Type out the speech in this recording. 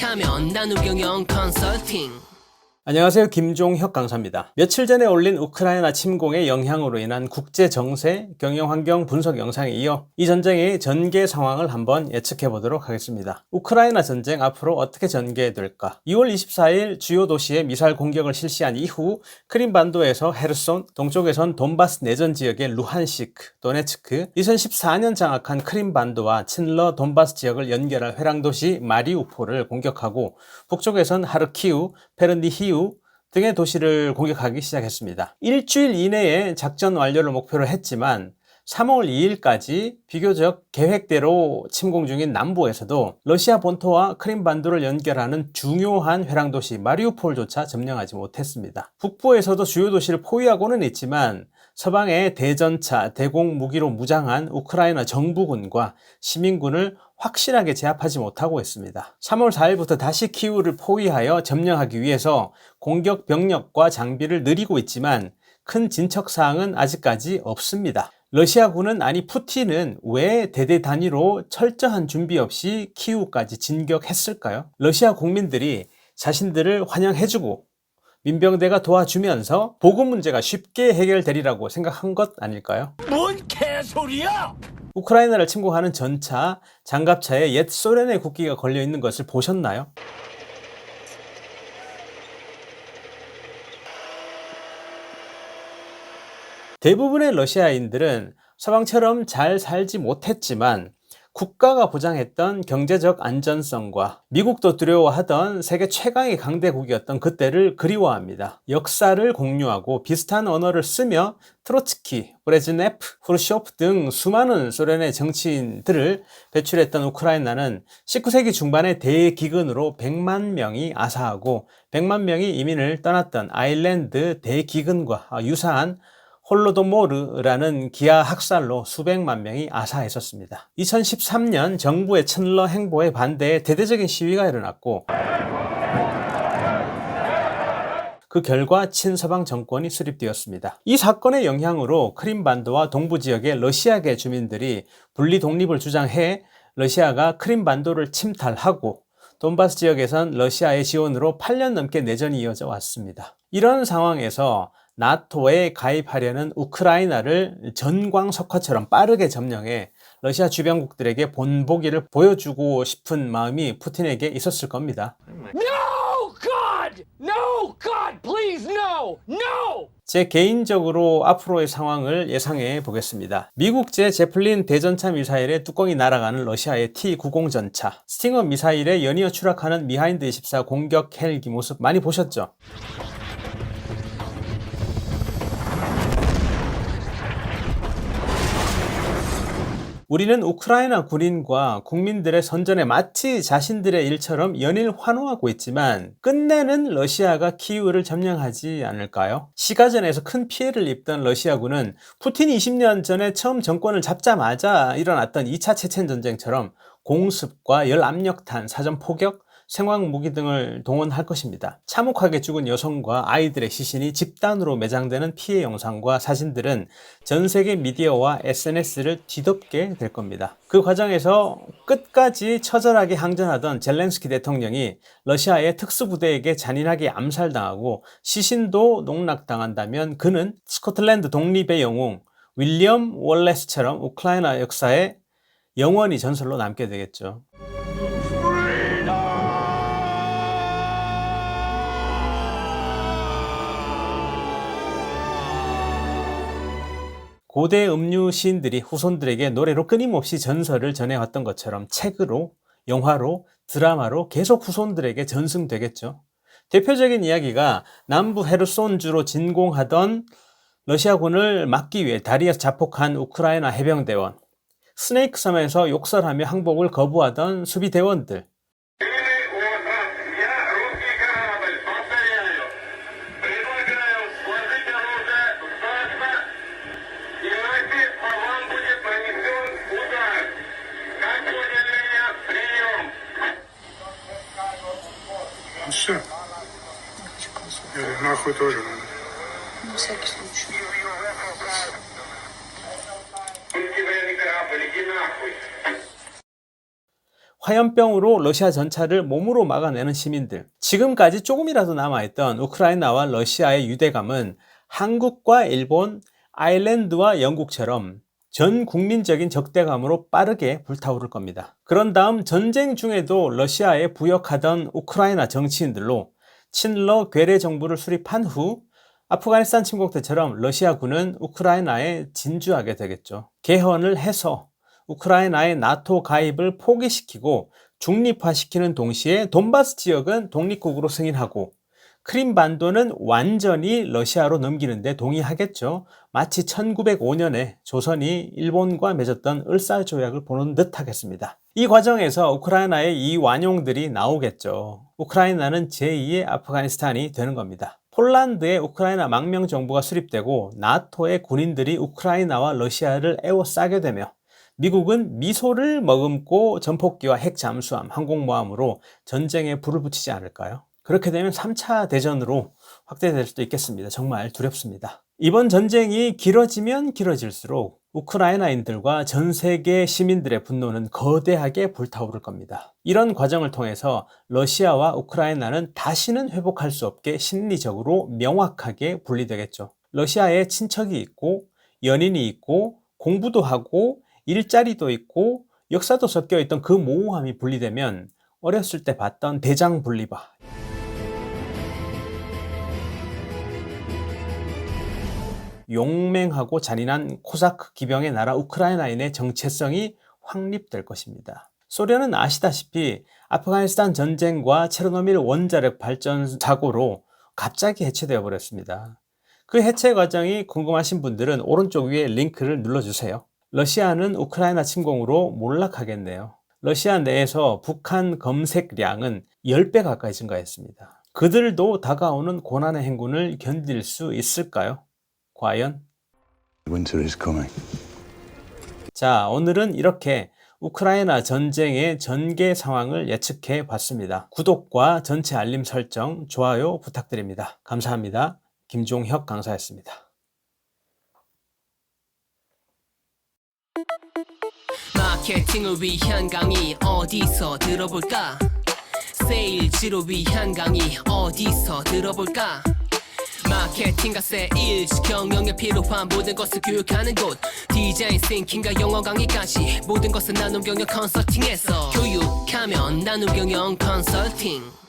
생각하면 나누경영 컨설팅. 안녕하세요. 김종혁 강사입니다. 며칠 전에 올린 우크라이나 침공의 영향으로 인한 국제 정세, 경영 환경 분석 영상에 이어 이 전쟁의 전개 상황을 한번 예측해 보도록 하겠습니다. 우크라이나 전쟁 앞으로 어떻게 전개될까? 2월 24일 주요 도시에 미사일 공격을 실시한 이후 크림반도에서 헤르손, 동쪽에선 돈바스 내전 지역의 루한시크, 도네츠크, 2014년 장악한 크림반도와 친러 돈바스 지역을 연결할 회랑도시 마리우폴을 공격하고 북쪽에선 하르키우, 페르니히우 등의 도시를 공격하기 시작했습니다. 일주일 이내에 작전 완료를 목표로 했지만 3월 2일까지 비교적 계획대로 침공 중인 남부에서도 러시아 본토와 크림반도를 연결하는 중요한 회랑도시 마리우폴조차 점령하지 못했습니다. 북부에서도 주요 도시를 포위하고는 있지만 서방의 대전차, 대공 무기로 무장한 우크라이나 정부군과 시민군을 확실하게 제압하지 못하고 있습니다. 3월 4일부터 다시 키우를 포위하여 점령하기 위해서 공격 병력과 장비를 늘리고 있지만 큰 진척사항은 아직까지 없습니다. 러시아군은 아니 푸틴은 왜 대대 단위로 철저한 준비 없이 키우까지 진격했을까요? 러시아 국민들이 자신들을 환영해주고 민병대가 도와주면서 보급 문제가 쉽게 해결되리라고 생각한 것 아닐까요? 뭔 개소리야! 우크라이나를 침공하는 전차, 장갑차에 옛 소련의 국기가 걸려있는 것을 보셨나요? 대부분의 러시아인들은 서방처럼 잘 살지 못했지만 국가가 보장했던 경제적 안전성과 미국도 두려워하던 세계 최강의 강대국이었던 그때를 그리워합니다. 역사를 공유하고 비슷한 언어를 쓰며 트로츠키, 브레즈네프, 후르쇼프 등 수많은 소련의 정치인들을 배출했던 우크라이나는 19세기 중반에 대기근으로 100만 명이 아사하고 100만 명이 이민을 떠났던 아일랜드 대기근과 유사한 홀로도모르라는 기아 학살로 수백만 명이 아사했었습니다. 2013년 정부의 친러 행보에 반대해 대대적인 시위가 일어났고 그 결과 친서방 정권이 수립되었습니다. 이 사건의 영향으로 크림반도와 동부 지역의 러시아계 주민들이 분리 독립을 주장해 러시아가 크림반도를 침탈하고 돈바스 지역에선 러시아의 지원으로 8년 넘게 내전이 이어져 왔습니다. 이런 상황에서 나토에 가입하려는 우크라이나를 전광석화처럼 빠르게 점령해 러시아 주변국들에게 본보기를 보여주고 싶은 마음이 푸틴에게 있었을 겁니다. No, God! No, God, please, no! No! 제 개인적으로 앞으로의 상황을 예상해 보겠습니다. 미국제 제플린 대전차 미사일에 뚜껑이 날아가는 러시아의 T-90 전차, 스팅어 미사일에 연이어 추락하는 미하인드 24 공격 헬기 모습 많이 보셨죠? 우리는 우크라이나 군인과 국민들의 선전에 마치 자신들의 일처럼 연일 환호하고 있지만 끝내는 러시아가 키이우를 점령하지 않을까요? 시가전에서 큰 피해를 입던 러시아군은 푸틴 20년 전에 처음 정권을 잡자마자 일어났던 2차 체첸 전쟁처럼 공습과 열압력탄, 사전포격, 생화무기 등을 동원할 것입니다. 참혹하게 죽은 여성과 아이들의 시신이 집단으로 매장되는 피해 영상과 사진들은 전 세계 미디어와 SNS를 뒤덮게 될 겁니다. 그 과정에서 끝까지 처절하게 항전하던 젤렌스키 대통령이 러시아의 특수부대에게 잔인하게 암살당하고 시신도 농락당한다면 그는 스코틀랜드 독립의 영웅 윌리엄 월레스처럼 우크라이나 역사에 영원히 전설로 남게 되겠죠. 고대 음유 시인들이 후손들에게 노래로 끊임없이 전설을 전해왔던 것처럼 책으로, 영화로, 드라마로 계속 후손들에게 전승되겠죠. 대표적인 이야기가 남부 헤르손주로 진공하던 러시아군을 막기 위해 다리에서 자폭한 우크라이나 해병대원, 스네이크 섬에서 욕설하며 항복을 거부하던 수비대원들, Все. Я говорю, нахуй тоже надо. На всякий случай. 화염병으로 러시아 전차를 몸으로 막아내는 시민들, 지금까지 조금이라도 남아있던 우크라이나와 러시아의 유대감은 한국과 일본, 아일랜드와 영국처럼 전 국민적인 적대감으로 빠르게 불타오를 겁니다. 그런 다음 전쟁 중에도 러시아에 부역하던 우크라이나 정치인들로 친러 괴뢰 정부를 수립한 후 아프가니스탄 침공 때처럼 러시아군은 우크라이나에 진주하게 되겠죠. 개헌을 해서 우크라이나의 나토 가입을 포기시키고 중립화시키는 동시에 돈바스 지역은 독립국으로 승인하고 크림반도는 완전히 러시아로 넘기는데 동의하겠죠. 마치 1905년에 조선이 일본과 맺었던 을사조약을 보는 듯 하겠습니다. 이 과정에서 우크라이나의 이 완용들이 나오겠죠. 우크라이나는 제2의 아프가니스탄이 되는 겁니다. 폴란드의 우크라이나 망명 정부가 수립되고 나토의 군인들이 우크라이나와 러시아를 에워싸게 되며 미국은 미소를 머금고 전폭기와 핵 잠수함, 항공모함으로 전쟁에 불을 붙이지 않을까요? 그렇게 되면 3차 대전으로 확대될 수도 있겠습니다. 정말 두렵습니다. 이번 전쟁이 길어지면 길어질수록 우크라이나인들과 전 세계 시민들의 분노는 거대하게 불타오를 겁니다. 이런 과정을 통해서 러시아와 우크라이나는 다시는 회복할 수 없게 심리적으로 명확하게 분리되겠죠. 러시아에 친척이 있고 연인이 있고 공부도 하고 일자리도 있고 역사도 섞여 있던 그 모호함이 분리되면 어렸을 때 봤던 대장 분리봐, 용맹하고 잔인한 코사크 기병의 나라 우크라이나인의 정체성이 확립될 것입니다. 소련은 아시다시피 아프가니스탄 전쟁과 체르노빌 원자력 발전 사고로 갑자기 해체되어 버렸습니다. 그 해체 과정이 궁금하신 분들은 오른쪽 위에 링크를 눌러주세요. 러시아는 우크라이나 침공으로 몰락하겠네요. 러시아 내에서 북한 검색량은 10배 가까이 증가했습니다. 그들도 다가오는 고난의 행군을 견딜 수 있을까요? 과연? Winter is coming. 자, 오늘은 이렇게 우크라이나 전쟁의 전개 상황을 예측해 봤습니다. 구독과 전체 알림 설정, 좋아요 부탁드립니다. 감사합니다. 김종혁 강사였습니다. 마케팅을 위한 강의 어디서 들어볼까? 세일즈를 위한 강의 어디서 들어볼까? 마케팅과 세일즈 경영에 필요한 모든 것을 교육하는 곳 디자인 싱킹과 영어 강의까지 모든 것을 나눔 경영 컨설팅에서 교육하면 나눔 경영 컨설팅